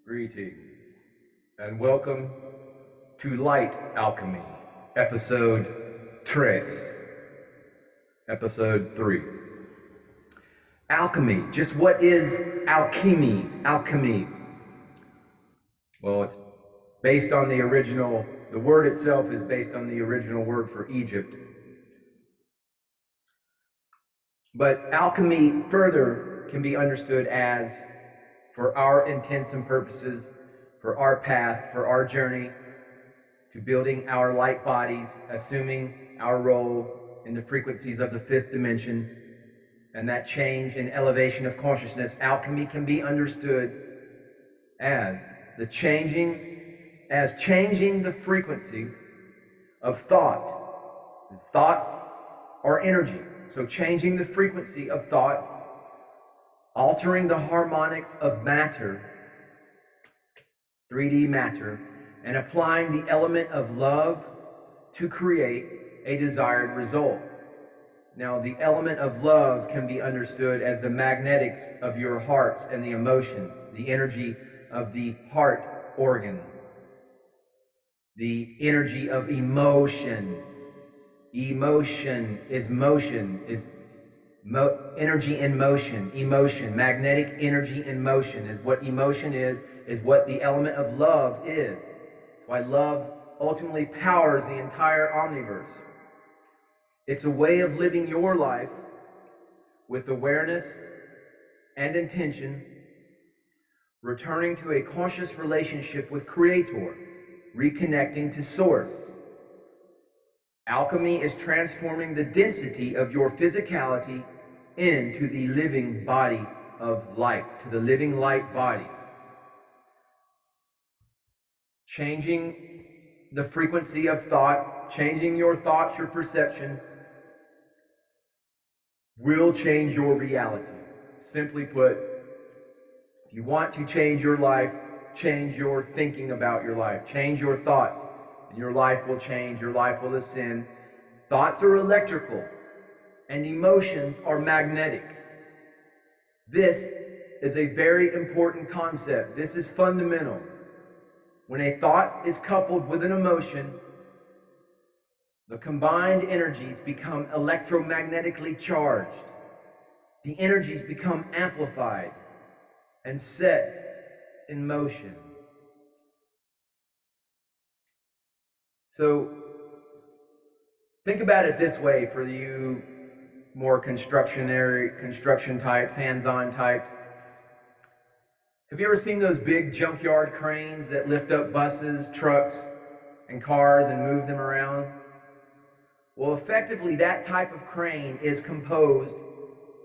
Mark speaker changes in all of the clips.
Speaker 1: Greetings and welcome to Light Alchemy, episode 3. Episode 3. Alchemy. Just what is alchemy? Alchemy. Well, it's based on the word itself is based on the original word for Egypt. But alchemy further can be understood as, for our intents and purposes, for our path, for our journey to building our light bodies, assuming our role in the frequencies of the fifth dimension, and that change and elevation of consciousness, alchemy can be understood as changing the frequency of thought. Because thoughts are energy. So changing the frequency of thought, altering the harmonics of matter, 3D matter, and applying the element of love to create a desired result. Now, the element of love can be understood as the magnetics of your hearts and the emotions, the energy of the heart organ, the energy of emotion. Emotion is motion, energy in motion. Emotion, magnetic energy in motion is what emotion is what the element of love is. That's why love ultimately powers the entire omniverse. It's a way of living your life with awareness and intention, returning to a conscious relationship with Creator, reconnecting to Source. Alchemy is transforming the density of your physicality into the living body of light, to the living light body. Changing the frequency of thought, changing your thoughts, your perception, will change your reality. Simply put, if you want to change your life, change your thinking about your life, change your thoughts, and your life will change, your life will ascend. Thoughts are electrical, and emotions are magnetic. This is a very important concept. This is fundamental. When a thought is coupled with an emotion, the combined energies become electromagnetically charged. The energies become amplified and set in motion. So, think about it this way for you more construction types, hands-on types. Have you ever seen those big junkyard cranes that lift up buses, trucks, and cars and move them around? Well, effectively, that type of crane is composed,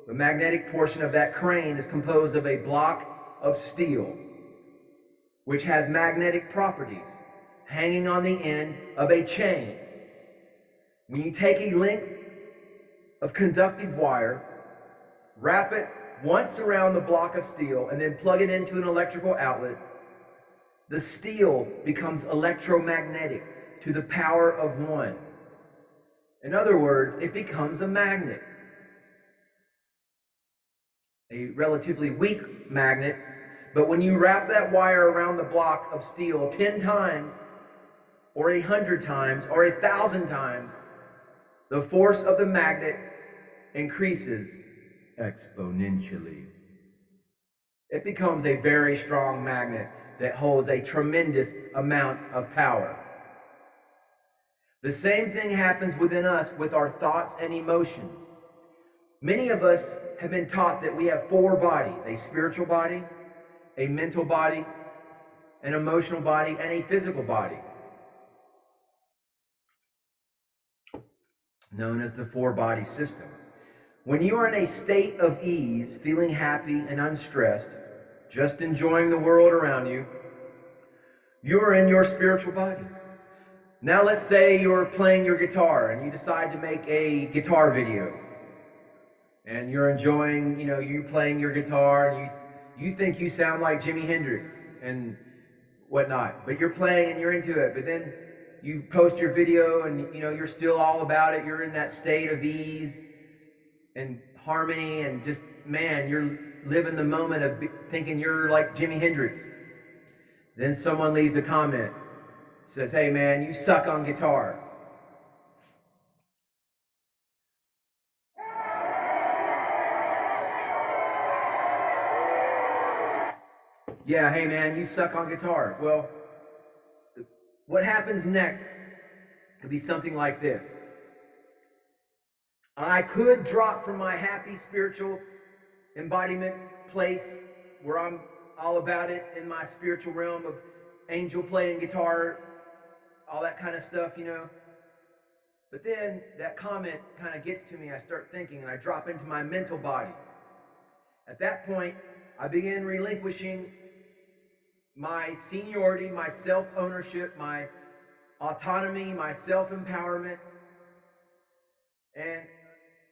Speaker 1: the magnetic portion of that crane is composed of a block of steel, which has magnetic properties, hanging on the end of a chain. When you take a length of conductive wire, wrap it once around the block of steel, and then plug it into an electrical outlet, the steel becomes electromagnetic to the power of 1. In other words, it becomes a magnet. A relatively weak magnet, but when you wrap that wire around the block of steel 10 times, or 100 times, or 1,000 times, the force of the magnet increases exponentially. It becomes a very strong magnet that holds a tremendous amount of power. The same thing happens within us with our thoughts and emotions. Many of us have been taught that we have 4 bodies: a spiritual body, a mental body, an emotional body, and a physical body, known as the 4-body system. When you are in a state of ease, feeling happy and unstressed, just enjoying the world around you, you're in your spiritual body. Now let's say you're playing your guitar and you decide to make a guitar video. And you're enjoying, you playing your guitar, and you think you sound like Jimi Hendrix and whatnot. But you're playing and you're into it. But then you post your video and, you're still all about it. You're in that state of ease and harmony and just, man, you're living the moment of thinking you're like Jimi Hendrix. Then someone leaves a comment, says, hey man, you suck on guitar. Yeah, hey man, you suck on guitar. Well, what happens next could be something like this. I could drop from my happy spiritual embodiment place where I'm all about it in my spiritual realm of angel playing guitar, all that kind of stuff, you know. But then that comment kind of gets to me. I start thinking and I drop into my mental body. At that point, I begin relinquishing my seniority, my self-ownership, my autonomy, my self-empowerment. And,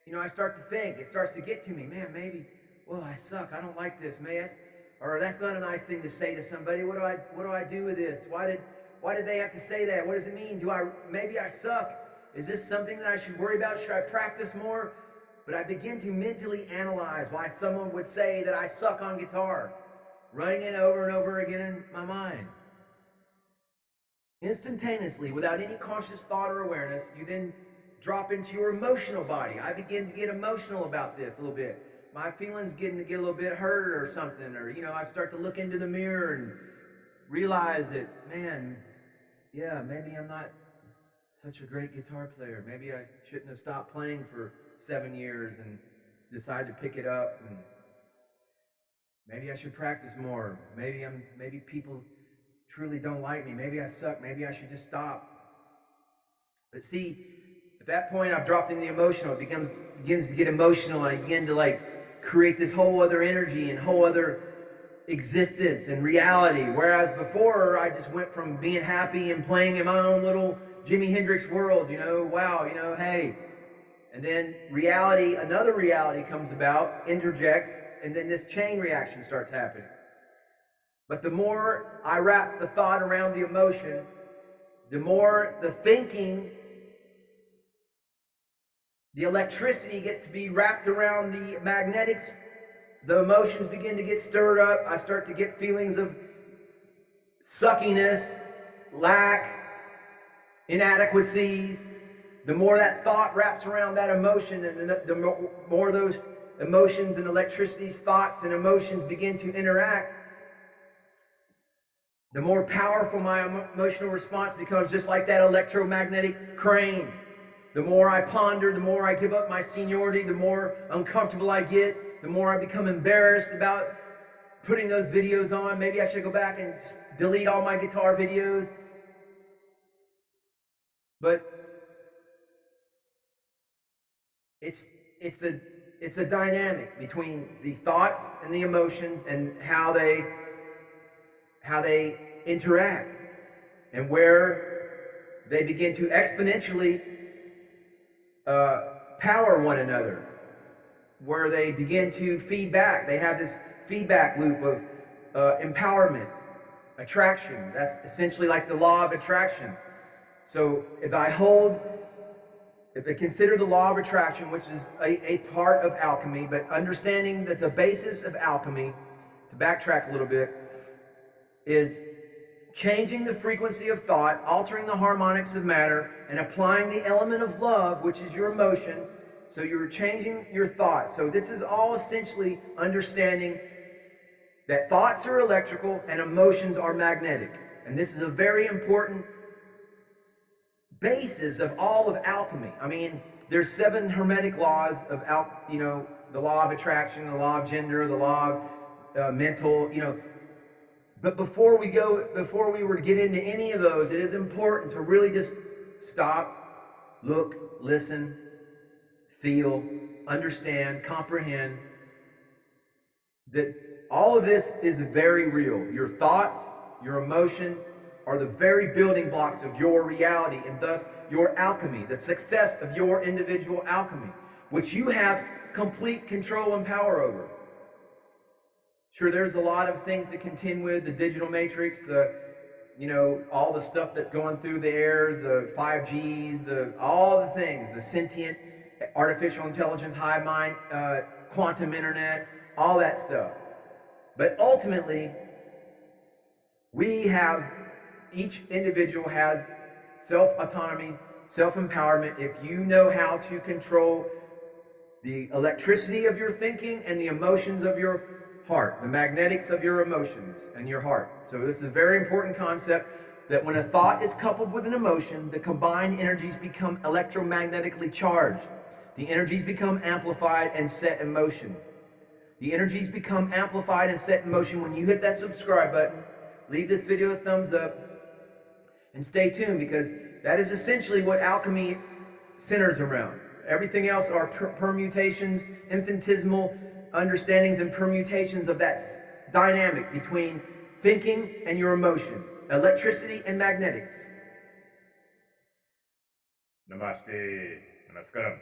Speaker 1: you know, I start to think, it starts to get to me, man, maybe, well, I suck, I don't like this, man. Or that's not a nice thing to say to somebody. What do I do with this? Why did they have to say that? What does it mean? Maybe I suck? Is this something that I should worry about? Should I practice more? But I begin to mentally analyze why someone would say that I suck on guitar, running it over and over again in my mind. Instantaneously, without any conscious thought or awareness, you then drop into your emotional body. I begin to get emotional about this a little bit. My feelings getting to get a little bit hurt or something, or, you know, I start to look into the mirror and realize that, man, yeah, maybe I'm not such a great guitar player. Maybe I shouldn't have stopped playing for 7 years and decided to pick it up, and maybe I should practice more. Maybe people truly don't like me. Maybe I suck. Maybe I should just stop. But see, at that point, I've dropped into the emotional. It begins to get emotional, and I begin to create this whole other energy and whole other existence and reality. Whereas before, I just went from being happy and playing in my own little Jimi Hendrix world. You know, wow, you know, hey. And then reality, another reality comes about, interjects, and then this chain reaction starts happening. But the more I wrap the thought around the emotion, the more the thinking, the electricity gets to be wrapped around the magnetics. The emotions begin to get stirred up. I start to get feelings of suckiness, lack, inadequacies. The more that thought wraps around that emotion, and the more those emotions and electricities, thoughts and emotions begin to interact, the more powerful my emotional response becomes, just like that electromagnetic crane. The more I ponder, the more I give up my seniority, the more uncomfortable I get, the more I become embarrassed about putting those videos on. Maybe I should go back and delete all my guitar videos. But it's a dynamic between the thoughts and the emotions and how they interact, and where they begin to exponentially power one another, where they begin to feed back. They have this feedback loop of empowerment, attraction. That's essentially like the law of attraction. So if I consider the law of attraction, which is a part of alchemy, but understanding that the basis of alchemy, to backtrack a little bit, is changing the frequency of thought, altering the harmonics of matter, and applying the element of love, which is your emotion. So you're changing your thoughts. So this is all essentially understanding that thoughts are electrical and emotions are magnetic. And this is a very important basis of all of alchemy. I mean, there's 7 hermetic laws of the law of attraction, the law of gender, the law of mental, But before we were to get into any of those, it is important to really just stop, look, listen, feel, understand, comprehend that all of this is very real. Your thoughts, your emotions are the very building blocks of your reality, and thus your alchemy, the success of your individual alchemy, which you have complete control and power over. Sure, there's a lot of things to contend with, the digital matrix, all the stuff that's going through the airs, the 5Gs, all the things, the sentient, artificial intelligence, hive mind, quantum internet, all that stuff. But ultimately, Each individual has self-autonomy, self-empowerment. If you know how to control the electricity of your thinking and the emotions of your heart, the magnetics of your emotions and your heart. So this is a very important concept, that when a thought is coupled with an emotion, the combined energies become electromagnetically charged. The energies become amplified and set in motion. The energies become amplified and set in motion when you hit that subscribe button. Leave this video a thumbs up and stay tuned, because that is essentially what alchemy centers around. Everything else are permutations, infinitesimal understandings and permutations of that dynamic between thinking and your emotions, electricity and magnetics.
Speaker 2: Namaste. Namaskaram.